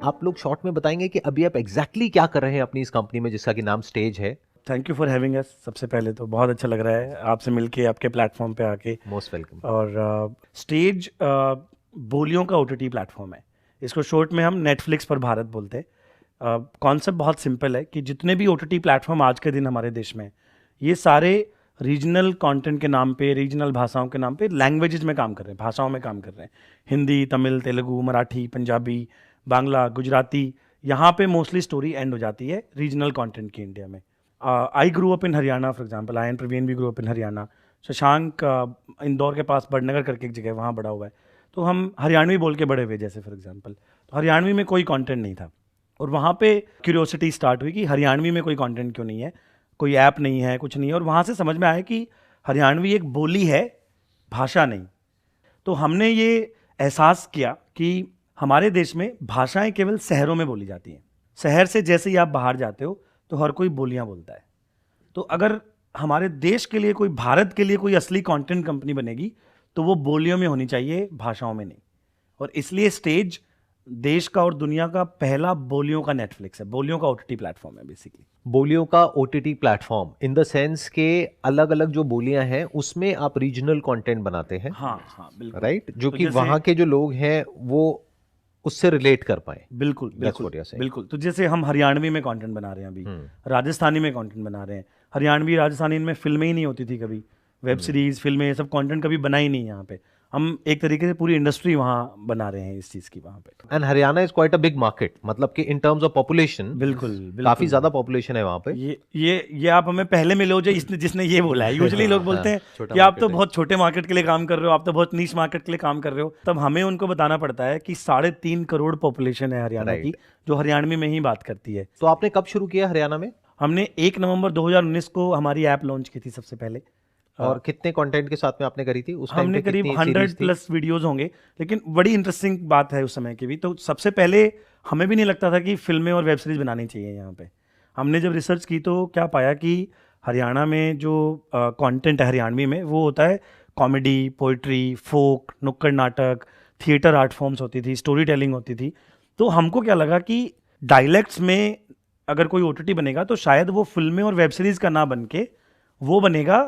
आप लोग शॉर्ट में बताएंगे कि अभी आप एग्जैक्टली क्या कर रहे हैं अपनी इस कंपनी में जिसका कि नाम स्टेज है? Thank you for having us. सबसे पहले तो बहुत अच्छा लग रहा है आपसे मिलके, आपके प्लेटफॉर्म पे आके। Most welcome. और स्टेज बोलियों का ओटीटी प्लेटफॉर्म है। इसको शॉर्ट में हम नेटफ्लिक्स पर भारत बोलते हैं। कॉन्सेप्ट बहुत सिंपल है कि जितने भी ओटीटी प्लेटफॉर्म आज के दिन हमारे देश में हैं, ये सारे रीजनल कंटेंट के नाम पे, रीजनल भाषाओं के नाम पे लैंग्वेजेस में काम कर रहे हैं, भाषाओं में काम कर रहे हैं। हिंदी, तमिल, तेलुगु, मराठी, पंजाबी, बांग्ला, गुजराती, यहाँ पे मोस्टली स्टोरी एंड हो जाती है रीजनल कंटेंट की इंडिया में। I grew up in Haryana for example, I and Praveen भी grew up in Haryana. Shashank Indore के पास बड़नगर करके एक जगह है, वहाँ बड़ा हुआ है। तो हम हरियाणवी बोल के बड़े हुए, जैसे फॉर एग्जांपल। तो हरियाणवी में कोई कंटेंट नहीं था और वहाँ पे क्यूरियोसिटी स्टार्ट हुई कि हरियाणवी में कोई कंटेंट क्यों नहीं है, कोई ऐप नहीं है, कुछ नहीं है। और वहाँ से समझ में आया कि हरियाणवी एक बोली है, भाषा नहीं। तो हमने ये एहसास किया कि हमारे देश में भाषाएं केवल शहरों में बोली जाती हैं। शहर से जैसे ही आप बाहर जाते हो तो हर कोई बोलियां बोलता है। तो अगर हमारे देश के लिए कोई, भारत के लिए कोई असली कंटेंट कंपनी बनेगी तो वो बोलियों में होनी चाहिए, भाषाओं में नहीं। और इसलिए स्टेज देश का और दुनिया का पहला बोलियों का नेटफ्लिक्स है, बोलियों का ओटीटी प्लेटफॉर्म है बेसिकली। बोलियों का OTT platform in the sense के अलग अलग जो बोलियां हैं उसमें आप रीजनल कंटेंट बनाते हैं। हाँ हाँ बिल्कुल, राइट, जो तो कि वहां के जो लोग हैं वो उससे रिलेट कर पाए। बिल्कुल बिल्कुल बिल्कुल। तो जैसे हम हरियाणवी में कंटेंट बना रहे हैं अभी, राजस्थानी में कंटेंट बना रहे हैं। हरियाणवी राजस्थानी में फिल्में ही नहीं होती थी कभी, वेब सीरीज, फिल्में, सब कंटेंट कभी बना ही नहीं यहाँ पे। हम एक तरीके से पूरी इंडस्ट्री वहाँ बना रहे हैं इस चीज़ की वहाँ पे। And Haryana is quite a big market, मतलब कि इन टर्म्स ऑफ पॉपुलेशन बिल्कुल काफी ज्यादा पॉपुलेशन है वहाँ पे। ये आप हमें पहले मिले हो जो जिसने ये बोला है। यूजुअली लोग बोलते हैं कि आप तो बहुत छोटे मार्केट के लिए काम कर रहे हो, आप तो बहुत नीश मार्केट के लिए काम कर रहे हो। तब हमें उनको बताना पड़ता है कि 3.5 करोड़ पॉपुलेशन है हरियाणा की, जो हरियाणवी में ही बात करती है। तो आपने कब शुरू किया हरियाणा में? हमने 1 नवंबर 2019 को हमारी ऐप लॉन्च की थी सबसे पहले। और कितने कंटेंट के साथ में आपने करी थी उस टाइम? हमने करीब 100+ वीडियोस होंगे। लेकिन बड़ी इंटरेस्टिंग बात है उस समय की भी, तो सबसे पहले हमें भी नहीं लगता था कि फिल्में और वेब सीरीज बनानी चाहिए यहाँ पे। हमने जब रिसर्च की तो क्या पाया कि हरियाणा में जो कंटेंट है हरियाणवी में, वो होता है कॉमेडी, पोइट्री, फोक, नुक्कड़ नाटक, थिएटर आर्ट फॉर्म्स होती थी, स्टोरी टेलिंग होती थी। तो हमको क्या लगा कि डायलेक्ट्स में अगर कोई ओटीटी बनेगा तो शायद वो फिल्में और वेब सीरीज का ना बन के वो बनेगा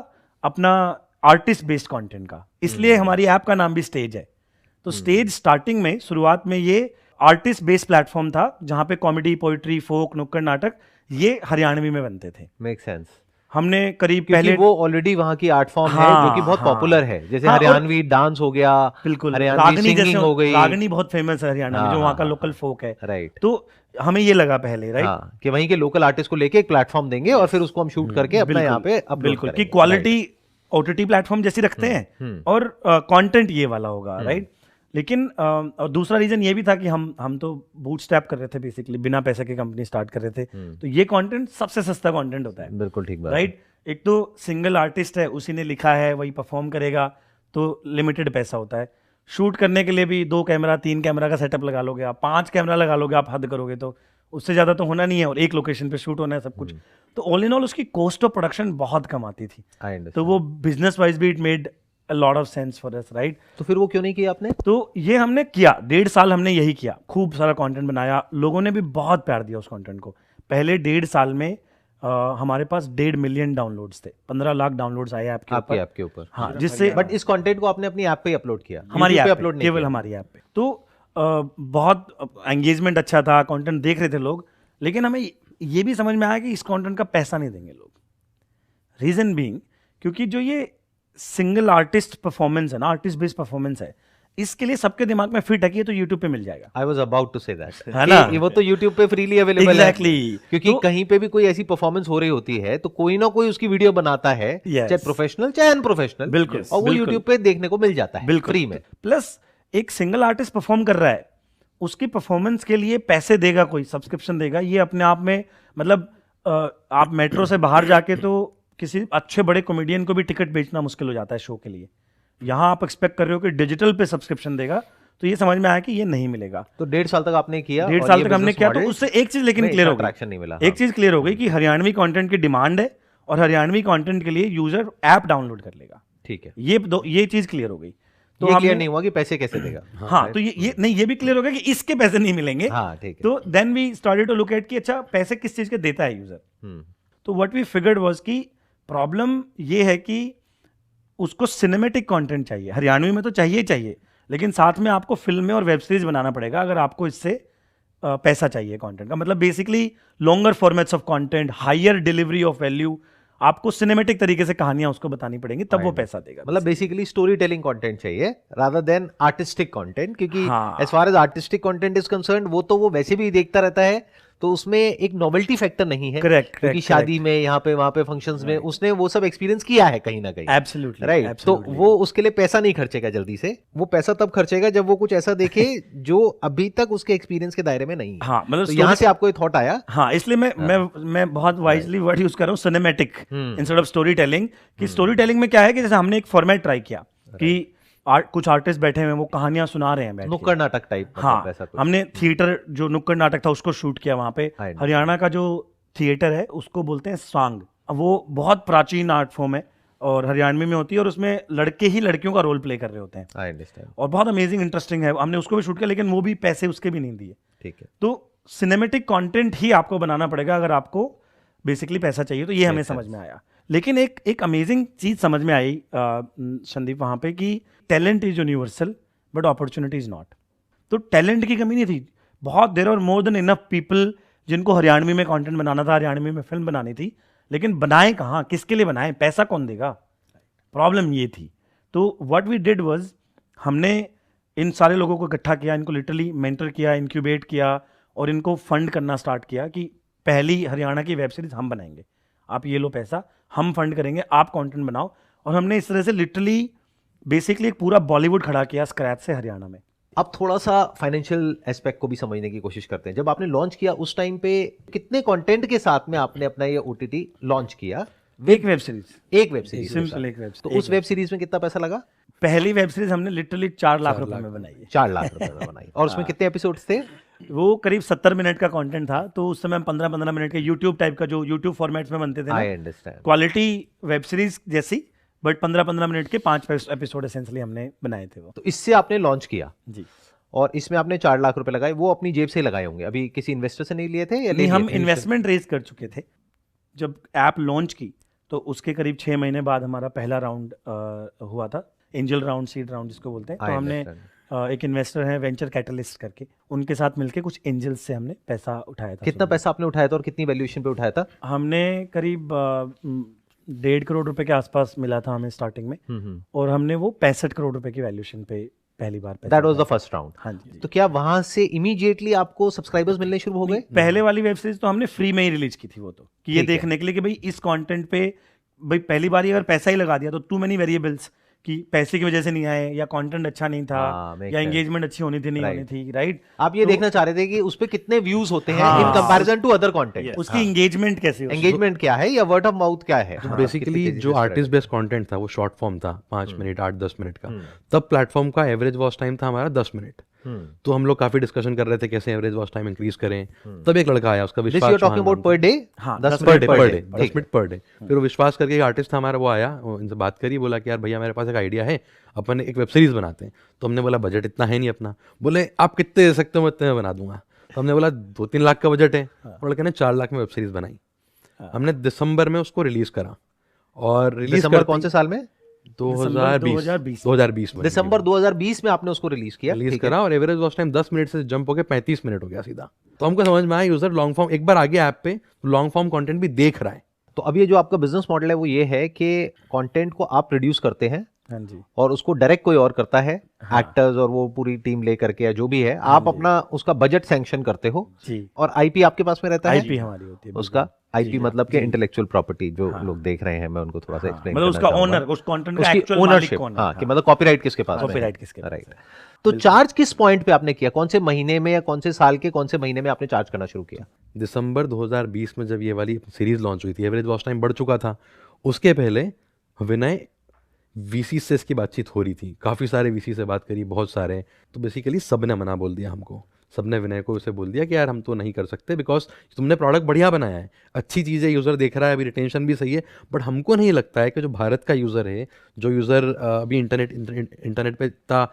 अपना आर्टिस्ट बेस्ड कंटेंट का। इसलिए हमारी ऐप का नाम भी स्टेज है। तो स्टेज स्टार्टिंग में, शुरुआत में ये आर्टिस्ट बेस्ड प्लेटफॉर्म था जहां पे कॉमेडी, पोइट्री, फोक, नुक्कड़ नाटक ये हरियाणवी में बनते थे। Make sense. हमने करीब पहले, वो ऑलरेडी वहां की आर्ट फॉर्म है जो कि बहुत पॉपुलर है, जैसे हरियाणवी डांस हो गया, बिल्कुल, हरियाणवी सिंगिंग हो गई। रागनी बहुत फेमस है हरियाणा में, जो वहाँ का लोकल फोक है। राइट। तो हमें ये लगा पहले, राइट, कि वहीं के लोकल आर्टिस्ट को लेके एक प्लेटफॉर्म देंगे और फिर उसको हम शूट करके अपना यहाँ पे अपलोड बिल्कुल की क्वालिटी ओटीटी प्लेटफॉर्म जैसी रखते हैं और कंटेंट ये वाला होगा, राइट। लेकिन और दूसरा रीजन ये भी था कि हम तो बूटस्ट्रैप कर रहे थे बेसिकली, बिना पैसे की कंपनी स्टार्ट कर रहे थे। तो ये कंटेंट सबसे सस्ता कंटेंट होता है। बिल्कुल ठीक बात, राइट। एक तो सिंगल आर्टिस्ट है, उसी ने लिखा है, वही परफॉर्म करेगा, तो लिमिटेड पैसा होता है। शूट करने के लिए भी 2 कैमरा 3 कैमरा का सेटअप लगा लोगे आप, 5 कैमरा लगा लोगे आप, हद करोगे तो उससे ज़्यादा तो होना नहीं है, और एक लोकेशन पे शूट होना है सब कुछ। तो ऑल इन ऑल उसकी कॉस्ट ऑफ प्रोडक्शन बहुत कम आती थी। तो वो बिजनेस वाइज भी it made a lot of sense for us, right. तो फिर वो क्यों नहीं किया आपने? तो ये हमने किया, 1.5 साल हमने यही किया, खूब सारा कंटेंट बनाया, लोगों ने भी बहुत प्यार दिया उस कंटेंट को। पहले 1.5 साल में हमारे पास 1.5 मिलियन डाउनलोड्स थे, 15 लाख डाउनलोड्स आए ऐप के ऊपर। हाँ, जिससे बट इस कंटेंट को आपने अपनी ऐप पे अपलोड किया? हमारी ऐप पे अपलोड नहीं, केवल हमारी ऐप पे। तो बहुत एंगेजमेंट अच्छा था, कंटेंट देख रहे थे लोग। लेकिन हमें ये भी समझ में आया कि इस कंटेंट का पैसा नहीं देंगे लोग। रीजन बीइंग, क्योंकि जो ये सिंगल आर्टिस्ट परफॉर्मेंस है ना, आर्टिस्ट बेस्ड परफॉर्मेंस है, इसके लिए सबके दिमाग में फिट है कि ये तो YouTube पे मिल जाएगा। I was about to say that, है ना, वो तो YouTube पे फ्रीली अवेलेबल exactly है। क्योंकि कहीं पे भी कोई ऐसी परफॉर्मेंस हो रही होती है तो कोई ना कोई उसकी वीडियो बनाता है, चाहे प्रोफेशनल चाहे अनप्रोफेशनल, बिल्कुल, और वो YouTube पे देखने को मिल जाता है फ्री में। प्लस एक सिंगल आर्टिस्ट परफॉर्म कर रहा है, उसकी परफॉर्मेंस के लिए पैसे देगा कोई, सब्सक्रिप्शन देगा, ये अपने आप में मतलब आप मेट्रो से बाहर जाके तो किसी अच्छे बड़े कॉमेडियन को भी टिकट बेचना मुश्किल हो जाता है शो के लिए। यहाँ आप एक्सपेक्ट कर रहे हो कि डिजिटल पे सब्सक्रिप्शन देगा, तो ये समझ में आया कि ये नहीं मिलेगा। तो 1.5 साल तक आपने किया, 1.5 साल तक हमने किया, तो उससे एक चीज लेकिन क्लियर हो गई, ट्रैक्शन नहीं मिला। एक चीज क्लियर हो गई कि हरियाणवी कंटेंट की डिमांड है और हरियाणवी कंटेंट के लिए यूजर ऐप डाउनलोड कर लेगा। ठीक है, ये चीज क्लियर हो गई। तो ये हमने- क्लियर नहीं हुआ कि पैसे कैसे देगा। हाँ, तो ये नहीं, ये भी क्लियर हो गया कि इसके पैसे नहीं मिलेंगे। हाँ ठीक है। तो then we started to look at कि अच्छा पैसे किस चीज के देता है यूजर। तो व्हाट वी फिगर्ड वाज कि प्रॉब्लम ये है कि उसको सिनेमेटिक कंटेंट चाहिए, हरियाणवी में तो चाहिए ही चाहिए, लेकिन साथ में आपको फिल्में और वेब सीरीज बनाना पड़ेगा अगर आपको इससे पैसा चाहिए कंटेंट का। मतलब basically longer formats of content, higher delivery of value, आपको सिनेमेटिक तरीके से कहानियां उसको बतानी पड़ेंगी, तब वो पैसा देगा। मतलब बेसिकली स्टोरी टेलिंग कंटेंट चाहिए रादर देन आर्टिस्टिक कंटेंट, क्योंकि हाँ। As far as artistic content is concern वो तो वो वैसे भी देखता रहता है, तो उसमें एक नोवेल्टी फैक्टर नहीं है। Correct, क्योंकि correct, शादी में, यहाँ पे वहाँ पे फंक्शंस में उसने वो सब एक्सपीरियंस किया है कहीं ना कहीं। Absolutely, right. तो वो उसके लिए पैसा नहीं खर्चेगा जल्दी से, वो पैसा तब खर्चेगा जब वो कुछ ऐसा देखे जो अभी तक उसके एक्सपीरियंस के दायरे में नहीं है। हाँ, मतलब तो यहाँ से आपको ये थॉट आया। हाँ, इसलिए मैं बहुत वाइजली वर्ड यूज कर रहा हूँ, cinematic instead of story telling. कि स्टोरी टेलिंग में क्या है कि जैसे हमने एक फॉर्मेट ट्राई किया कि कुछ आर्टिस्ट बैठे हुए हैं, वो कहानियां सुना रहे हैं बैठ के। नुक्कड़ नाटक टाइप। हाँ, ऐसा कुछ। हमने थिएटर जो नुक्कड़ नाटक था उसको शूट किया वहां पे। हरियाणा का जो थिएटर है उसको बोलते हैं सांग। वो बहुत प्राचीन आर्ट फॉर्म है और हरियाणवी में होती है, और उसमें लड़के ही लड़कियों का रोल प्ले कर रहे होते हैं। I understand. और बहुत अमेजिंग इंटरेस्टिंग है, हमने उसको भी शूट किया, लेकिन वो भी पैसे उसके भी नहीं दिए। ठीक है। तो सिनेमेटिक कंटेंट ही आपको बनाना पड़ेगा अगर आपको बेसिकली पैसा चाहिए, तो ये हमें समझ में आया। लेकिन एक अमेजिंग चीज समझ में आई संदीप वहां पे कि talent is universal but opportunity is not. तो टैलेंट की कमी नहीं थी, बहुत देर और मोर देन इनफ पीपल जिनको हरियाणवी में कंटेंट बनाना था, हरियाणवी में फिल्म बनानी थी, लेकिन बनाए कहाँ, किसके लिए बनाए, पैसा कौन देगा, प्रॉब्लम ये थी। तो व्हाट वी डिड वाज, हमने इन सारे लोगों को इकट्ठा किया, इनको लिटरली मेंटर किया, इंक्यूबेट किया और इनको फंड करना स्टार्ट किया कि पहली हरियाणा की वेब सीरीज हम बनाएंगे, आप ये लो पैसा, हम फंड करेंगे, आप कंटेंट बनाओ। और हमने इस तरह से लिटरली बेसिकली एक पूरा बॉलीवुड खड़ा किया स्क्रैच से हरियाणा में। अब थोड़ा सा फाइनेंशियल एस्पेक्ट को भी समझने की कोशिश करते हैं। जब आपने लॉन्च किया उस टाइम पे कितने कंटेंट के साथ में आपने अपना ये ओटीटी लॉन्च किया? एक वेब सीरीज, एक वेब सीरीज, सिंपल एक वेब तो उस वेब सीरीज में कितना पैसा लगा? पहली वेब सीरीज हमने लिटरली 4 लाख रुपए में बनाई है। 4 लाख रुपए में बनाई। और उसमें कितने एपिसोड्स थे? वो करीब 70 मिनट का कंटेंट था। तो उस समय हम 15-15 मिनट के यूट्यूब टाइप का, जो यूट्यूब फॉर्मेट्स में बनते थे आई ना, अंडरस्टैंड, क्वालिटी वेब सीरीज जैसी, बट 15-15 मिनट के 5 एपिसोड एसेंशियली हमने बनाए थे वो। तो इससे आपने लॉन्च किया जी। और इसमें आपने 4 लाख रुपए लगाए, वो अपनी जेब से लगाए होंगे? अभी किसी इन्वेस्टर से नहीं लिए थे या नहीं, हम इन्वेस्टमेंट रेज कर चुके थे जब ऐप लॉन्च की। तो उसके करीब 6 महीने बाद हमारा पहला राउंड हुआ था, एंजल राउंड, सीड राउंड जिसको बोलते हैं। तो हमने एक इन्वेस्टर हैं वेंचर कैटलिस्ट करके, उनके साथ मिलके कुछ एंजल्स से हमने पैसा उठाया था। कितना पैसा आपने उठाया था और कितनी वैल्यूएशन पे उठाया था? हमने करीब 1.5 करोड़ रुपए के आसपास मिला था हमें स्टार्टिंग में, और हमने वो 65 करोड़ रुपए की वैल्यूएशन पे पहली बार पैसा। That was the first round. हाँ जी। तो क्या वहां से इमीडिएटली आपको सब्सक्राइबर्स मिलने शुरू हो गए? पहले वाली वेब सीरीज तो हमने फ्री में ही रिलीज की थी वो, तो कि ये देखने के लिए कि भाई इस कंटेंट पे, भाई पहली बार ही अगर पैसा ही लगा दिया तो टू मेनी वेरिएबल्स कि पैसे की वजह से नहीं आए, या कंटेंट अच्छा नहीं था, या एंगेजमेंट अच्छी होनी थी नहीं होनी थी, राइट? आप ये देखना चाह रहे थे कि उस पे कितने व्यूज होते हैं in comparison to other content, उसकी एंगेजमेंट कैसे होती है, एंगेजमेंट क्या है या वर्ड ऑफ माउथ क्या है। बेसिकली जो आर्टिस्ट बेस्ड कंटेंट था वो शॉर्ट फॉर्म था, 5 मिनट 8-10 मिनट का। तब प्लेटफॉर्म का एवरेज वॉच टाइम था हमारा 10 मिनट। तो हम लोग काफी डिस्कशन कर रहे थे कैसे एवरेज वॉच टाइम इंक्रीज करें। तब एक लड़का आया, उसका विश्वास, talking about per day, 10 minute per day. फिर वो विश्वास करके एक आर्टिस्ट था हमारा, वो आया, इनसे बात करी, बोला कि यार भैया मेरे पास एक आइडिया है, अपन एक वेब सीरीज बनाते हैं। तो हमने बोला बजट इतना है नहीं अपना। बोले आप कितने दे सकते हो, मैं इतने में बना दूंगा। तो हमने बोला 2-3 लाख का बजट है। और लड़के ने 4 लाख में वेब सीरीज बनाई। हमने दिसंबर में उसको रिलीज करा, और रिलीज दिसंबर कौन से साल में? 2020 में। दिसंबर 2020 में आपने उसको रिलीज किया, रिलीज करा, और एवरेज वॉच टाइम 10 मिनट से जंप होकर 35 मिनट हो गया सीधा। तो हमको समझ में आया यूजर लॉन्ग फॉर्म, एक बार आ गया ऐप पे तो लॉन्ग फॉर्म कंटेंट भी देख रहा है। तो अब ये जो आपका बिजनेस मॉडल है वो ये है कि कंटेंट को आप प्रोड्यूस करते हैं, हाँ जी, और उसको डायरेक्ट कोई और करता है, एक्टर्स और वो पूरी टीम लेकर के या जो भी है, आप अपना उसका बजट सैंक्शन करते हो जी, और आईपी आपके पास में रहता है। आईपी हमारी होती है उसका आईपी मतलब कि इंटेलेक्चुअल प्रॉपर्टी, जो लोग देख रहे हैं, मैं उनको थोड़ा सा एक्सप्लेन मतलब उसका ओनर, उस कंटेंट का एक्चुअल मालिक कौन है, हाँ, कि मतलब कॉपीराइट किसके पास है, कॉपीराइट किसके पास है। राइट। तो चार्ज किस पॉइंट पे आपने किया? कौन से महीने में या कौन से साल के कौन से महीने में आपने चार्ज करना शुरू किया? दिसंबर 2020 में जब ये वाली सीरीज लॉन्च हुई थी, एवरेज वॉच टाइम बढ़ चुका था। उसके पहले विनय वीसी से इसकी बातचीत हो रही थी, काफ़ी सारे वीसी से बात करी, बहुत सारे। तो बेसिकली सब ने मना बोल दिया हमको सबने विनय को उसे बोल दिया कि यार हम तो नहीं कर सकते, बिकॉज तुमने प्रोडक्ट बढ़िया बनाया है, अच्छी चीज़ है, यूज़र देख रहा है, अभी रिटेंशन भी सही है, बट हमको नहीं लगता है कि जो भारत का यूज़र है, जो यूज़र अभी इंटरनेट पे इतना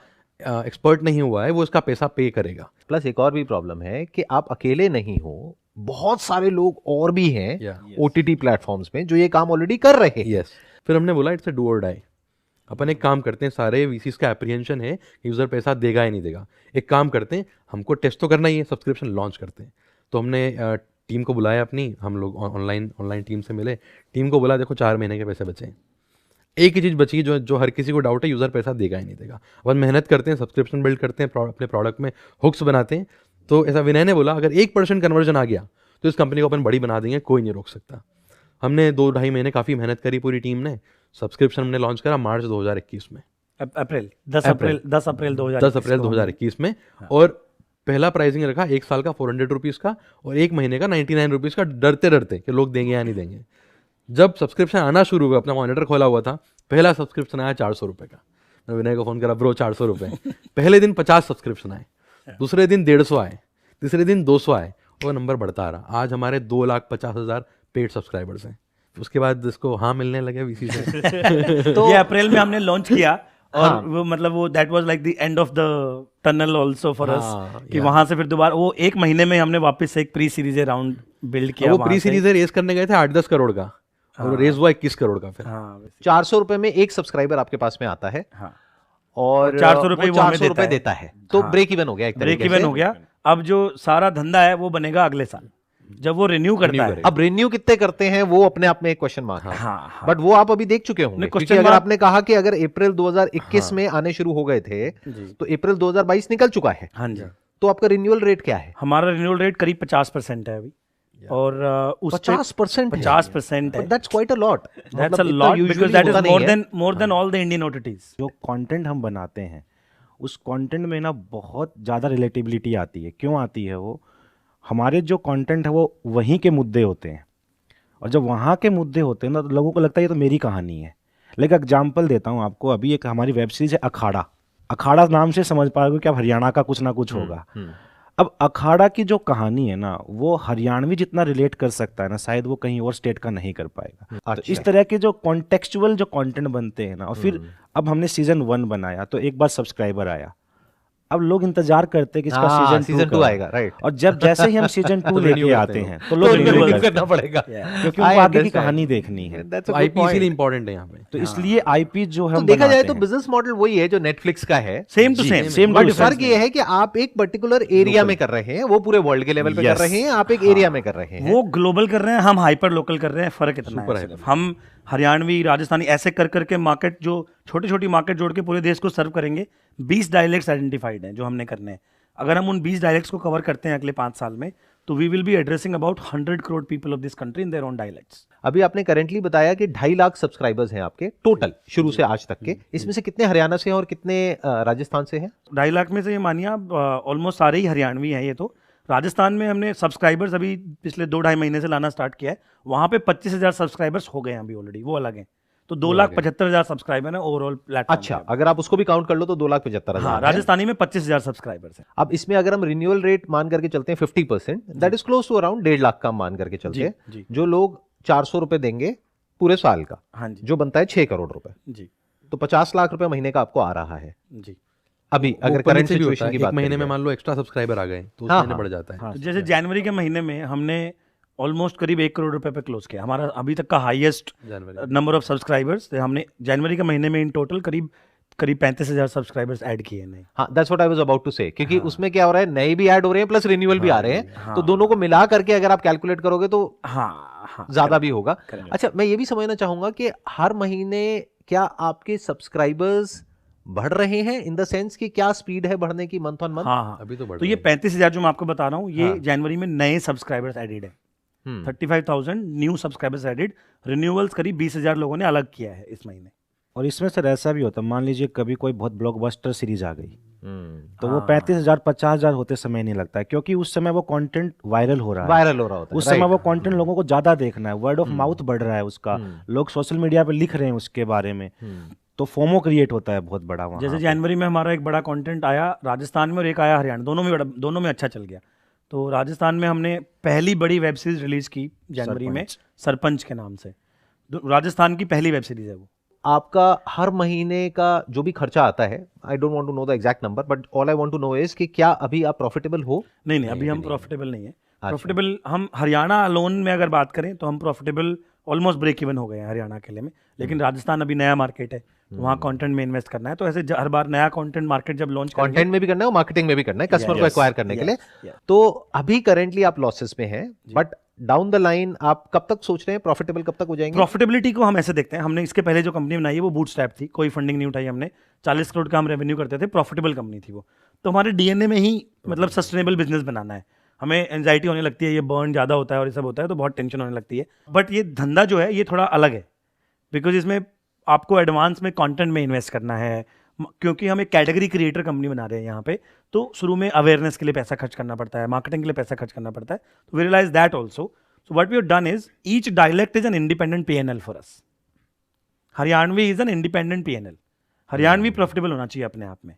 एक्सपर्ट नहीं हुआ है, वो इसका पैसा पे करेगा। प्लस एक और भी प्रॉब्लम है कि आप अकेले नहीं हो, बहुत सारे लोग और भी हैं ओटीटी प्लेटफॉर्म्स में जो ये काम ऑलरेडी कर रहे हैं। यस, फिर हमने बोला इट्स अ डू और डाई। अपन एक काम करते हैं, सारे वीसीज का एप्रीहेंशन है कि यूज़र पैसा देगा या नहीं देगा। एक काम करते हैं, हमको टेस्ट तो करना ही है, सब्सक्रिप्शन लॉन्च करते हैं। तो हमने टीम को बुलाया अपनी, हम लोग ऑनलाइन टीम से मिले, टीम को बोला देखो 4 महीने के पैसे बचे हैं, एक ही चीज़ बची जो हर किसी को डाउट है, यूज़र पैसा देगा ही नहीं देगा। अपन मेहनत करते हैं, सब्सक्रिप्शन बिल्ड करते हैं, अपने प्रोडक्ट में हुक्स बनाते हैं। तो ऐसा विनय ने बोला अगर 1% कन्वर्जन आ गया तो इस कंपनी को अपन बड़ी बना देंगे, कोई नहीं रोक सकता। हमने 2-2.5 महीने काफ़ी मेहनत करी पूरी टीम ने। सब्सक्रिप्शन हमने लॉन्च करा मार्च 2021 में, 10 अप्रैल 2021 में। और पहला प्राइसिंग रखा 1 साल का 400 रुपीज़ का और 1 महीने का 99 रुपीज़ का, डरते डरते कि लोग देंगे या नहीं देंगे। जब सब्सक्रिप्शन आना शुरू हुआ, अपना मॉनिटर खोला हुआ था, पहला सब्सक्रिप्शन आया 400 रुपये का। मैं विनय को फ़ोन करा, ब्रो 400 रुपये। पहले दिन 50 सब्सक्रिप्शन आए, दूसरे दिन 150 आए, तीसरे दिन 200 आए, और नंबर बढ़ता आ रहा। आज हमारे 2,50,000 पेड सब्सक्राइबर्स हैं। उसके बाद इसको हाँ मिलने लगे वीसी से। तो ये अप्रैल में हमने लॉन्च किया, और वो मतलब वो that was like the end of the tunnel also for us, कि वहां से फिर दोबारा वो 1 महीने में हमने वापस से एक प्री सीरीज राउंड बिल्ड किया। वो प्री सीरीज रेस करने गए थे 8-10 करोड़ का, और रेस हुआ 21 करोड़ का। फिर 400 रुपए में एक सब्सक्राइबर आपके पास में आता है, और 400 रुपए 400 रुपए देता है, तो ब्रेक इवन हो गया, एक ब्रेक इवन हो गया। अब जो सारा धंधा है वो बनेगा अगले साल जब वो रिन्यू करता है। अब रिन्यू कितने करते हैं वो अपने आप में एक क्वेश्चन मार्क है, बट वो आप अभी देख चुके होंगे, क्योंकि अगर आपने कहा कि अगर अप्रैल 2021 में आने शुरू हो गए थे तो अप्रैल 2022 निकल चुका है। हाँ जी। तो आपका रिन्यूअल रेट क्या है? हमारा रिन्यूअल रेट करीब 50% है अभी, और उस 50% है। That's quite a lot, that's a lot, because that is more than all the Indian OTTs. जो कंटेंट हम बनाते हैं उस कंटेंट में ना बहुत ज़्यादा रिलेटिबिलिटी आती है। क्यों आती है? वो हमारे जो कंटेंट है वो वहीं के मुद्दे होते हैं, और जब वहाँ के मुद्दे होते हैं ना तो लोगों को लगता है ये तो मेरी कहानी है। लेकिन एग्जांपल देता हूँ आपको, अभी एक हमारी वेब सीरीज है अखाड़ा। अखाड़ा नाम से समझ पाओगे कि अब हरियाणा का कुछ ना कुछ होगा। अब अखाड़ा की जो कहानी है ना वो हरियाणवी जितना रिलेट कर सकता है ना, शायद वो कहीं और स्टेट का नहीं कर पाएगा। अच्छा। तो इस तरह के जो कॉन्टेक्चुअल जो कंटेंट बनते हैं ना, और फिर अब हमने सीजन 1 बनाया तो एक बार सब्सक्राइबर आया, अब लोग इंतजार करते हैं कि इसका सीजन 2 आएगा, राइट। और जब जैसे ही हम सीजन 2 लेके आते हैं तो लोग रिन्यू करना पड़ेगा, क्योंकि उनको आगे की कहानी देखनी है। तो आईपी इसीलिए इंपॉर्टेंट है यहाँ पे। तो इसलिए आईपी जो हम देखा जाए तो बिजनेस मॉडल वही है जो नेटफ्लिक्स का है, सेम टू सेम। बट फर्क ये है कि आप एक पर्टिकुलर एरिया में कर रहे हैं, वो पूरे वर्ल्ड के लेवल पे कर रहे हैं, आप एक एरिया में कर रहे हैं। वो ग्लोबल कर रहे हैं, हम हाइपर लोकल कर रहे हैं। फर्क इतना है, हम हरियाणवी, राजस्थानी ऐसे कर करके मार्केट, जो छोटी छोटी मार्केट जोड़ के पूरे देश को सर्व करेंगे। 20 डायलेक्ट्स आइडेंटिफाइड हैं जो हमने करने हैं। अगर हम उन 20 डायलेक्ट्स को कवर करते हैं अगले 5 साल में, तो we will be addressing about 100 crore people of this country in their own dialects. अभी आपने करेंटली बताया कि 2.5 लाख सब्सक्राइबर्स हैं आपके टोटल शुरू से आज तक के। इसमें से कितने हरियाणा से हैं और कितने राजस्थान से हैं? 2.5 लाख में से ये मानिए आप ऑलमोस्ट सारे ही हरियाणवी हैं। ये तो राजस्थान में हमने सब्सक्राइबर्स अभी पिछले 2-2.5 महीने से लाना स्टार्ट किया है। वहाँ पे 25,000 सब्सक्राइबर्स हो गए हैं अभी ऑलरेडी, वो अलग हैं। तो 2,75,000 सब्सक्राइबर है ओवरऑल प्लेटफॉर्म। अच्छा, अगर आप उसको भी काउंट कर लो तो 2,75,000। हाँ, राजस्थानी में 25,000 सब्सक्राइबर्स हैं। अब इसमें अगर हम रिन्यूअल रेट मान करके चलते हैं 50%, that is close to around 1.5 lakh का मान करके चलते हैं, जो लोग 400 रुपए देंगे पूरे साल का। हाँ जी। जो बनता है 6 करोड़ रुपए जी। तो 50 लाख रुपए महीने का आपको आ रहा है जी। अभी, अगर करंट सिचुएशन की बात महीने में मान लो एक्स्ट्रा सब्सक्राइबर आ गए तो हाँ, उसमें बढ़ जाता है। तो जैसे जनवरी के महीने में हमने ऑलमोस्ट करीब 1 करोड़ रुपए पे क्लोज किया। हमारा अभी तक का हाईएस्ट नंबर ऑफ सब्सक्राइबर्स। हमने जनवरी के महीने में इन टोटल करीब 35,000 सब्सक्राइबर्स ऐड किए हैं। हाँ, that's what I was about to say, क्योंकि उसमें क्या हो रहा है, नए भी ऐड हो रहे हैं प्लस रिन्यूअल भी आ रहे हैं। तो दोनों को मिला करके अगर आप कैलकुलेट करोगे तो ज्यादा भी होगा। अच्छा, मैं ये भी समझना चाहूंगा कि हर महीने क्या आपके सब्सक्राइबर्स बढ़ रहे हैं, इन द सेंस कि क्या स्पीड है बढ़ने की मंथ ऑन मंथ? हाँ, अभी तो बढ़ तो ये 35,000 जो मैं आपको बता रहा हूँ, ये जनवरी में नए सब्सक्राइबर्स एडेड है। 35,000 न्यू सब्सक्राइबर्स एडेड। रिन्यूअल्स करीब 20,000 लोगों ने अलग किया है इस महीने। और इसमें सर ऐसा भी होता है, मान लीजिए कभी कोई बहुत ब्लॉकबस्टर सीरीज आ गई तो वो 35,000 50,000 होते समय नहीं लगता है, क्योंकि उस समय वो कंटेंट वायरल हो रहा होता है। उस समय वो कंटेंट लोगों को ज्यादा देखना है, वर्ड ऑफ माउथ बढ़ रहा है उसका, लोग सोशल मीडिया पे लिख रहे हैं उसके बारे में। तो फोमो क्रिएट होता है बहुत बड़ा वहाँ जैसे पे। जनवरी में हमारा एक बड़ा कंटेंट आया राजस्थान में और एक आया हरियाणा, दोनों में अच्छा चल गया। तो राजस्थान में हमने पहली बड़ी वेब सीरीज रिलीज की जनवरी में, सरपंच के नाम से। राजस्थान की पहली वेब सीरीज है वो। आपका हर महीने का जो भी खर्चा आता है, I don't want to know the exact number, but all I want to know is कि क्या अभी आप प्रॉफिटेबल हो? नहीं, अभी हम प्रॉफिटेबल नहीं है। प्रॉफिटेबल हम हरियाणा अलोन में अगर बात करें तो हम प्रॉफिटेबल ऑलमोस्ट ब्रेक इवन हो गए हैं हरियाणा के लिए में। लेकिन राजस्थान अभी नया मार्केट है, तो वहाँ कंटेंट में इन्वेस्ट करना है। तो ऐसे हर बार नया कंटेंट मार्केट जब लॉन्च करेंगे, कंटेंट में भी करना है और मार्केटिंग में भी करना है, कस्टमर को एक्वायर करने के लिए। तो अभी करेंटली आप लॉसेस में हैं, बट डाउन द लाइन आप कब तक सोच रहे हैं प्रॉफिटेबल कब तक हो जाएंगे? प्रॉफिटेबिलिटी को हम ऐसे देखते हैं, हमने इसके पहले जो कंपनी बनाई है वो बूटस्ट्रैप थी, कोई फंडिंग नहीं उठाई हमने। 40 करोड़ का हम रेवेन्यू करते थे, प्रॉफिटेबल कंपनी थी वो। तो हमारे डीएनए में ही मतलब सस्टेनेबल बिजनेस बनाना है। हमें एंजाइटी होने लगती है, ये बर्न ज़्यादा होता है और ये सब होता है, तो बहुत टेंशन होने लगती है। बट ये धंधा जो है ये थोड़ा अलग है, बिकॉज इसमें आपको एडवांस में कंटेंट में इन्वेस्ट करना है, क्योंकि हम एक कैटेगरी क्रिएटर कंपनी बना रहे हैं यहाँ पे। तो शुरू में अवेयरनेस के लिए पैसा खर्च करना पड़ता है, मार्केटिंग के लिए पैसा खर्च करना पड़ता है। तो we realise that also. So what we have done is each dialect is an independent PNL for us. Haryanvi is an independent PNL. Haryanvi profitable होना चाहिए अपने आप में,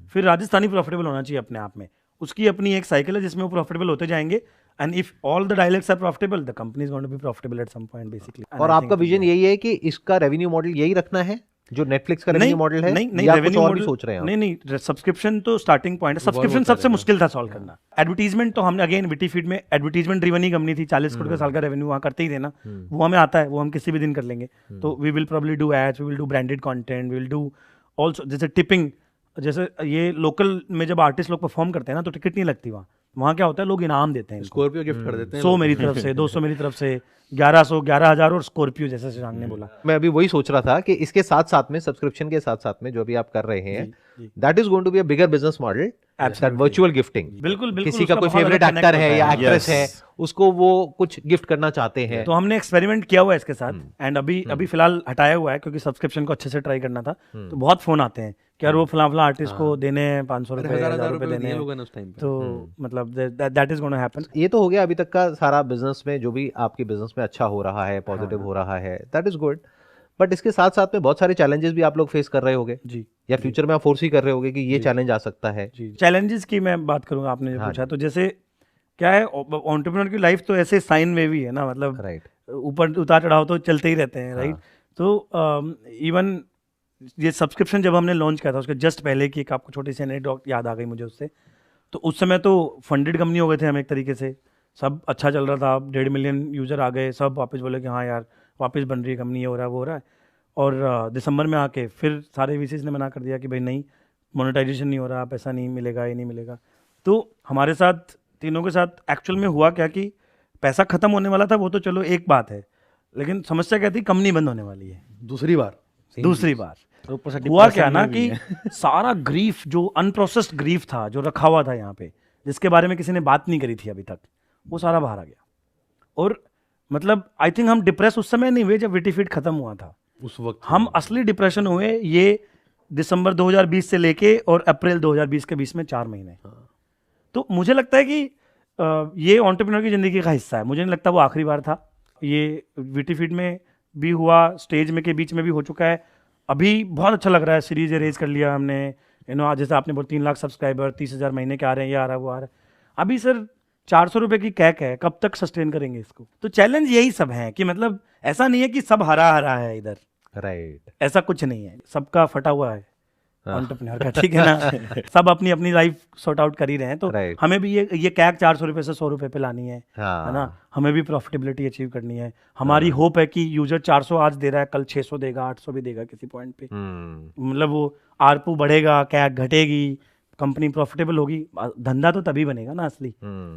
फिर राजस्थानी प्रॉफिटेबल होना चाहिए अपने आप में। उसकी अपनी एक साइकिल है जिसमें वो प्रॉफिटेबल होते जाएंगे। And if all the dialects are profitable, the company is going to be profitable at some point basically. और आपका विजन यही है कि इसका रेवेन्यू मॉडल यही रखना है जो नेटफ्लिक्स का रेवेन्यू मॉडल है? नहीं, या रेवेन्यू कुछ और मॉडल भी सोच रहे हैं? नहीं, सब्सक्रिप्शन तो स्टार्टिंग पॉइंट है। सब्सक्रिप्शन सबसे मुश्किल था सॉल्व करना। एडवर्टीजमेंट तो हमने अगेन विटी फीड में एडवर्टीजमेंट ड्रिवन ही कंपनी थी, 40 करोड़ का साल का रेवेन्यू वहाँ करते ही थे ना, वो हमें आता है, वो हम किसी भी दिन कर लेंगे। तो we will probably do ads, we will do branded content, we will do also जैसे टिपिंग। जैसे ये लोकल में जब आर्टिस्ट लोग परफॉर्म करते हैं ना, तो टिकट नहीं लगती वहाँ क्या होता है, लोग इनाम देते हैं, स्कॉर्पियो गिफ्ट कर देते हैं, 100 मेरी तरफ से, 200 मेरी तरफ से, 1100, 11,000 और स्कॉर्पियो, जैसे शशांक ने बोला। मैं अभी वही सोच रहा था कि इसके साथ साथ में, सब्सक्रिप्शन के साथ साथ में जो भी आप कर रहे हैं, that is going to be a bigger business model, that virtual gifting. बिल्कुल, किसी का कोई फेवरेट एक्टर है या एक्ट्रेस है, उसको वो कुछ गिफ्ट करना चाहते हैं, तो हमने एक्सपेरिमेंट किया हुआ है इसके साथ। एंड अभी फिलहाल हटाया हुआ है क्योंकि सब्सक्रिप्शन को अच्छे से ट्राई करना था। तो बहुत फोन आते हैं कि यार वो फला आर्टिस्ट को देने हैं 500 रुपए, 1000 रुपए देने हैं, तो मतलब दैट इज गोना हैपन। ये तो हो गया अभी तक का सारा बिजनेस में, जो भी आपके बिजनेस में अच्छा हो रहा है, पॉजिटिव हो रहा है, दैट इज गुड। बट इसके साथ साथ में बहुत सारे चैलेंजेस भी आप लोग फेस कर रहे होंगे जी, या फ्यूचर में आप फोर्स ही कर रहे होगे कि ये चैलेंज आ सकता है। चैलेंजेस की मैं बात करूंगा, आपने जो पूछा, तो जैसे क्या है, एंटरप्रेन्योर की लाइफ तो ऐसे साइन वेव ही है ना, मतलब राइट, ऊपर उतार चढ़ाव तो चलते ही रहते हैं, राइट। तो इवन ये सब्सक्रिप्शन जब हमने लॉन्च किया था, उसके जस्ट पहले की एक आपको छोटी सी एनेक्डोट याद आ गई मुझे उससे। तो उस समय तो फंडेड कंपनी हो गए थे हम एक तरीके से, सब अच्छा चल रहा था, 1.5 मिलियन यूज़र आ गए, सब वापस बोले कि हाँ यार वापस बन रही है कंपनी, ये हो रहा है वो हो रहा है। और दिसंबर में आके फिर सारे वीसीज ने मना कर दिया कि भाई नहीं, मोनेटाइजेशन नहीं हो रहा, पैसा नहीं मिलेगा, ये नहीं मिलेगा। तो हमारे साथ तीनों के साथ एक्चुअल में हुआ क्या कि पैसा खत्म होने वाला था, वो तो चलो एक बात है, लेकिन समस्या क्या थी, कंपनी बंद होने वाली है दूसरी बार। हुआ क्या ना कि सारा ग्रीफ, जो अनप्रोसेस्ड ग्रीफ था, जो रखा हुआ था यहाँ पे, जिसके बारे में किसी ने बात नहीं करी थी अभी तक, वो सारा बाहर आ गया। और मतलब आई थिंक हम डिप्रेस उस समय नहीं हुए जब विटी फीड खत्म हुआ था, उस वक्त हम असली डिप्रेशन हुए ये दिसंबर 2020 से लेके और अप्रैल 2020 के बीच में 4 महीने। तो मुझे लगता है कि ये एंटरप्रेन्योर की ज़िंदगी का हिस्सा है, मुझे नहीं लगता वो आखिरी बार था। ये विटी फीड में भी हुआ, स्टेज में के बीच में भी हो चुका है। अभी बहुत अच्छा लग रहा है, सीरीज रेज कर लिया हमने, आज जैसे आपने बोला 3 लाख सब्सक्राइबर, 30,000 महीने के आ रहे हैं, ये आ रहा है वो आ रहा है। अभी सर 400 रुपये की कैक है, कब तक सस्टेन करेंगे इसको? तो चैलेंज यही सब है कि मतलब ऐसा नहीं है कि सब हरा हरा है इधर, राइट, ऐसा कुछ नहीं है, सबका फटा हुआ है एंटरप्रेन्योर का, ठीक है ना। सब अपनी अपनी लाइफ सॉर्ट आउट कर ही रहे हैं। तो हमें भी ये कैक 400 रुपये से 100 रुपये पे लानी है ना, हमें भी प्रॉफिटेबिलिटी अचीव करनी है। हमारी होप है कि यूजर 400 आज दे रहा है, कल 600 देगा, 800 भी देगा किसी पॉइंट पे, मतलब वो आरपू बढ़ेगा, कैक घटेगी, कंपनी प्रॉफिटेबल होगी, धंधा तो तभी बनेगा ना असली।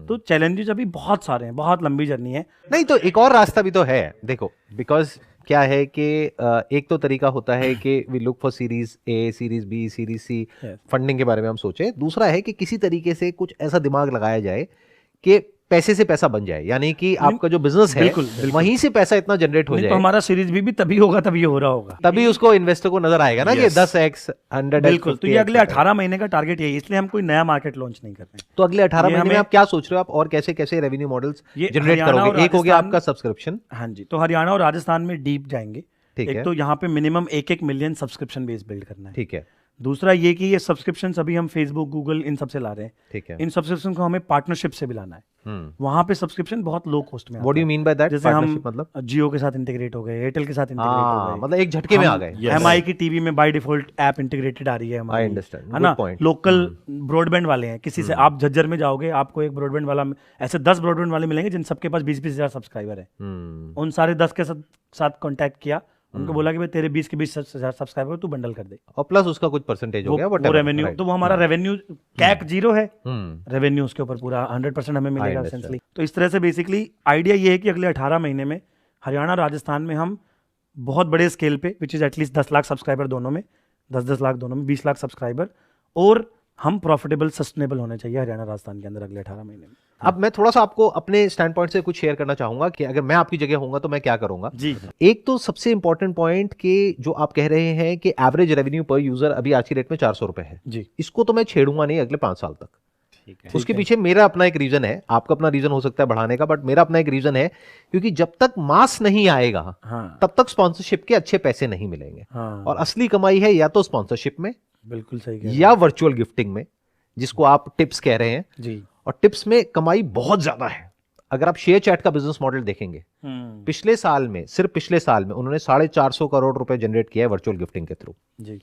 तो चैलेंजेस अभी बहुत सारे हैं, बहुत लंबी जर्नी है। नहीं तो एक और रास्ता भी तो है, देखो, बिकॉज क्या है कि एक तो तरीका होता है कि we look for series A, series B, series C, funding के बारे में हम सोचें। दूसरा है कि किसी तरीके से कुछ ऐसा दिमाग लगाया जाए कि पैसे से पैसा बन जाए, यानी कि आपका जो बिजनेस है वहीं से पैसा इतना जनरेट हो जाए। तो हमारा सीरीज भी तभी होगा, तभी ये हो रहा होगा, तभी उसको इन्वेस्टर को नजर आएगा ना कि 10x 100x। बिल्कुल, तो ये अगले 18 महीने का टारगेट है, इसलिए हम कोई नया मार्केट लॉन्च नहीं कर रहे हैं। तो अगले 18 महीने में आप क्या सोच रहे हो, आप और कैसे कैसे रेवेन्यू मॉडल्स जनरेट करोगे? एक हो गया आपका सब्सक्रिप्शन। हाँ जी, तो हरियाणा और राजस्थान में डीप जाएंगे, ठीक एक है। तो यहाँ पे minimum 1 million subscription base build करना है। ठीक है, दूसरा ये कि ये सब्सक्रिप्शन अभी हम फेसबुक, गूगल इन सब से ला रहे हैं। ठीक है। इन सब्सक्रिप्शन को हमें पार्टनरशिप से भी लाना है। वहाँ पे सब्सक्रिप्शन बहुत लो कॉस्ट में what do you mean by that? जैसे हम मतलब जियो के साथ इंटीग्रेट हो गए, एयरटेल के साथ इंटीग्रेट हो गए, मतलब एक झटके में आ गए। MI की टीवी में बाय डिफॉल्ट ऐप इंटीग्रेटेड आ रही है हमारी, I understand. है ना? Good point. लोकल ब्रॉडबैंड वाले हैं, किसी से आप झज्जर में जाओगे, आपको एक ब्रॉडबैंड वाला, ऐसे 10 ब्रॉडबैंड वाले मिलेंगे जिन सबके पास 20-20 हजार सब्सक्राइबर है। उन सारे 10 के साथ कांटेक्ट किया, उनको बोला कि भाई तेरे 20 के 20 हजार सब्सक्राइबर तू बंडल कर दे, और प्लस उसका कुछ परसेंटेज हो गया, वो रेवेन्यू। तो वो हमारा रेवेन्यू कैक 0 है, रेवेन्यू उसके ऊपर पूरा 100% हमें मिलेगा एसेंशियली। तो इस तरह से बेसिकली आइडिया ये है कि अगले 18 महीने में हरियाणा राजस्थान में हम बहुत बड़े स्केल पे, which is at least 10 lakh subscriber दोनों में, 10-10 लाख दोनों में, 20 लाख सब्सक्राइबर, और हम प्रॉफिटेबल सस्टेनेबल होने चाहिए हरियाणा राजस्थान के अंदर अगले 18 महीने में। अब मैं थोड़ा सा आपको अपने स्टैंड पॉइंट से कुछ शेयर करना चाहूंगा कि अगर मैं आपकी जगह होऊंगा तो मैं क्या करूंगा। जी। एक तो सबसे इंपॉर्टेंट पॉइंट कि जो आप कह रहे हैं कि एवरेज रेवेन्यू पर यूजर अभी आज की रेट में 400 रुपए है जी। इसको तो मैं छेड़ूंगा नहीं अगले 5 साल तक। ठीक है। उसके पीछे मेरा अपना एक रीजन है, आपका अपना रीजन हो सकता है बढ़ाने का, बट मेरा अपना एक रीजन है क्योंकि जब तक मास नहीं आएगा तब तक स्पॉन्सरशिप के अच्छे पैसे नहीं मिलेंगे। और असली कमाई है या तो स्पॉन्सरशिप में, बिल्कुल सही, या वर्चुअल गिफ्टिंग में, जिसको आप टिप्स कह रहे हैं जी। और टिप्स में कमाई बहुत ज्यादा है। अगर आप शेयर चैट का बिजनेस मॉडल देखेंगे, पिछले साल में, सिर्फ पिछले साल में उन्होंने 450 करोड़ रुपए जनरेट किया है वर्चुअल गिफ्टिंग के थ्रू। जी।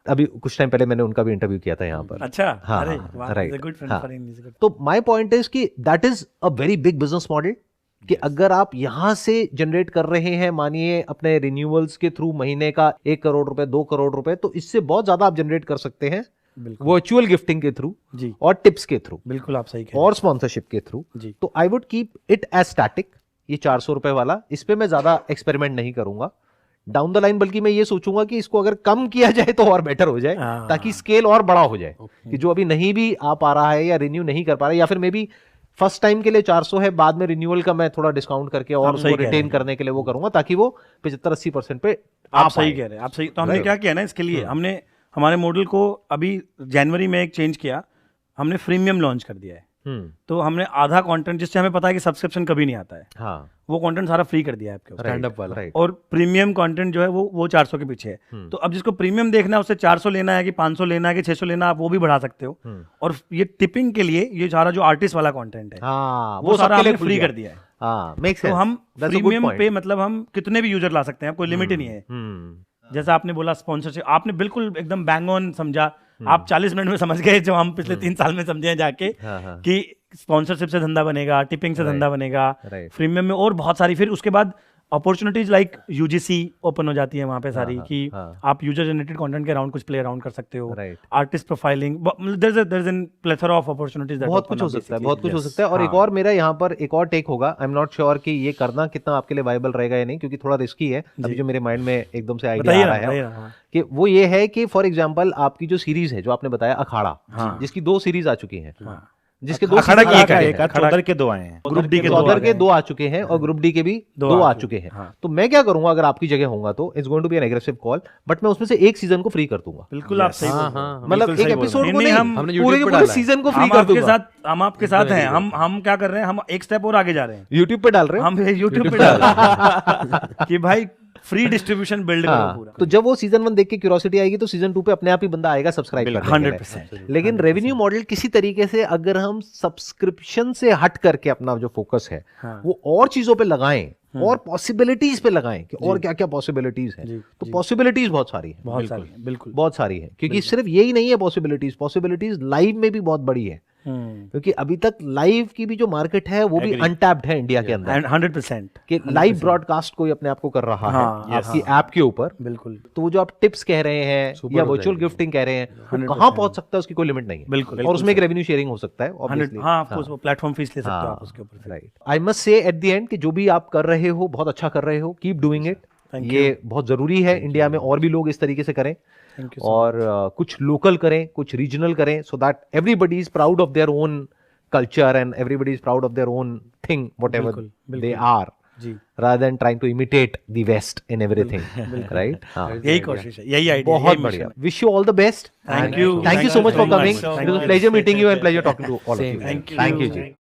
अभी कुछ टाइम पहले मैंने उनका भी इंटरव्यू किया था यहाँ पर। अच्छा, हाँ, अरे हाँ, वाह, right, he's a good friend हाँ। for him, he's a good- तो माय पॉइंट इज कि that is a very big business model कि अगर आप यहां से जनरेट कर रहे हैं, मानिए अपने रिन्यूअल्स के थ्रू महीने का 1 करोड़ रुपए, 2 करोड़ रुपए, तो इससे बहुत ज्यादा आप जनरेट कर सकते हैं वर्चुअल गिफ्टिंग के थ्रू जी, और टिप्स के थ्रू, बिल्कुल आप सही कह रहे और स्पॉन्सरशिप के थ्रू। जी। तो I would keep it as static, ये 400 रुपए वाला, इस पे मैं ज्यादा एक्सपेरिमेंट नहीं करूंगा डाउन द लाइन, बल्कि मैं ये सोचूंगा कि इसको अगर कम किया जाए तो और बेटर हो जाए, ताकि स्केल और बड़ा हो जाए। कि जो अभी नहीं भी आ पा रहा है या रिन्यू नहीं कर पा रहा है, या फिर मे बी फर्स्ट टाइम के लिए 400 है, बाद में रिन्यूअल का मैं थोड़ा डिस्काउंट करके और उसको रिटेन करने के लिए वो करूंगा, ताकि वो 75-80% पे आप सही कह रहे हैं, आप सही। तो हमने क्या किया ना इसके लिए, हमने हमारे मॉडल को अभी जनवरी में एक चेंज किया, हमने फ्रीमियम लॉन्च कर दिया है। तो हमने आधा कंटेंट, जिससे हमें पता है कि सब्सक्रिप्शन कभी नहीं आता है, हाँ, वो कंटेंट सारा फ्री कर दिया है आपके, स्टैंड अप वाला, और प्रीमियम कंटेंट जो है वो 400 के पीछे है। तो अब जिसको प्रीमियम देखना है, उससे 400 लेना है कि 500 लेना है कि 600 लेना है, आप वो भी बढ़ा सकते हो। और ये टिपिंग के लिए ये सारा जो आर्टिस्ट वाला कंटेंट है, हाँ, वो सारा हमने फ्री कर दिया है। हाँ, मेक सेंस। तो हम प्रीमियम पे मतलब हम कितने भी यूजर ला सकते हैं, कोई लिमिट ही नहीं है। जैसा आपने बोला स्पॉन्सरशिप, आपने बिल्कुल एकदम बैंग ऑन समझा। आप 40 मिनट में समझ गए जो हम पिछले 3 साल में समझे हैं जाके, कि स्पॉन्सरशिप से धंधा बनेगा, टिपिंग से धंधा बनेगा, प्रीमियम में और बहुत सारी। फिर उसके बाद अपॉर्चुनिटीज लाइक UGC ओपन हो जाती है वहां पे सारी, कि आप यूजर जनरेटेड कंटेंट के अराउंड कुछ प्ले अराउंड कर सकते हो, artist profiling, there is an plethora of opportunities, बहुत कुछ हो सकता है, बहुत कुछ हो सकता है। और एक और मेरा यहाँ पर एक और टेक होगा, आई एम नॉट श्योर कि ये करना कितना आपके लिए वायबल रहेगा या नहीं, क्योंकि थोड़ा रिस्की है। अभी जो मेरे माइंड में एकदम से आइडिया आ रहा है कि वो ये है कि फॉर एग्जांपल आपकी जो सीरीज है, जो आपने बताया अखाड़ा, जिसकी 2 सीरीज आ चुकी हैं, जिसके 2 अखाड़ा की एक है, चौधर के 2 आए हैं, ग्रुप डी के 2 आ चुके हैं, और ग्रुप डी के भी 2 आ चुके हैं। तो मैं क्या करूंगा अगर आपकी जगह होऊंगा, तो it's going to be an aggressive call, but मैं उसमें से एक सीजन को फ्री कर दूंगा। बिल्कुल आप सही, मतलब एक एपिसोड को नहीं, हम पूरे सीजन को फ्री कर दूंगा। हम आपके साथ हैं, हम क्या कर रहे हैं, हम एक स्टेप और आगे जा रहे हैं, यूट्यूब पे डाल रहे हैं, हम यूट्यूब पे डाल रहे हैं कि भाई फ्री डिस्ट्रीब्यूशन बिल्ड करो पूरा। तो जब वो सीजन 1 देख के क्यूरियोसिटी आएगी, तो सीजन 2 पे अपने आप ही बंदा आएगा सब्सक्राइब करने के लिए। 100%। लेकिन रेवेन्यू मॉडल किसी तरीके से अगर हम सब्सक्रिप्शन से हट करके अपना जो फोकस है वो और चीजों पे लगाएं, और पॉसिबिलिटीज पे लगाएं कि और क्या क्या पॉसिबिलिटीज हैं, तो पॉसिबिलिटीज बहुत सारी है, बिल्कुल बहुत सारी है। क्योंकि सिर्फ यही नहीं है पॉसिबिलिटीज लाइव में भी बहुत बड़ी है, क्योंकि अभी तक लाइव की भी जो मार्केट है वो भी अनटैप्ड है इंडिया के अंदर। 100% कि लाइव ब्रॉडकास्ट कोई अपने आप को कर रहा है आपकी ऐप के ऊपर। बिल्कुल। तो वो जो आप टिप्स कह रहे हैं या वर्चुअल गिफ्टिंग कह रहे हैं, वो कहाँ पहुंच सकता है उसकी कोई लिमिट नहीं है। बिल्कुल। और उसमें एक रेवेन्यू शेयरिंग हो सकता है ऑब्वियसली। हाँ, ऑफ कोर्स वो प्लेटफॉर्म फीस ले सकते हो आप उसके ऊपर। Right. I must say at the end कि जो भी आप कर रहे हो बहुत अच्छा कर रहे हो, कीप डूइंग इट। ये बहुत जरूरी है, इंडिया में और भी लोग इस तरीके से करें, और कुछ लोकल करें, कुछ रीजनल करें, so that everybody is proud of their own culture and everybody is proud of their own thing, whatever they are, rather than trying to imitate the West in everything. Right? यही कोशिश है, यही idea. बहुत बढ़िया। Wish you all the best. Thank you. Thank you so much for coming. It was a pleasure meeting you and pleasure talking to all of you. Thank you ji.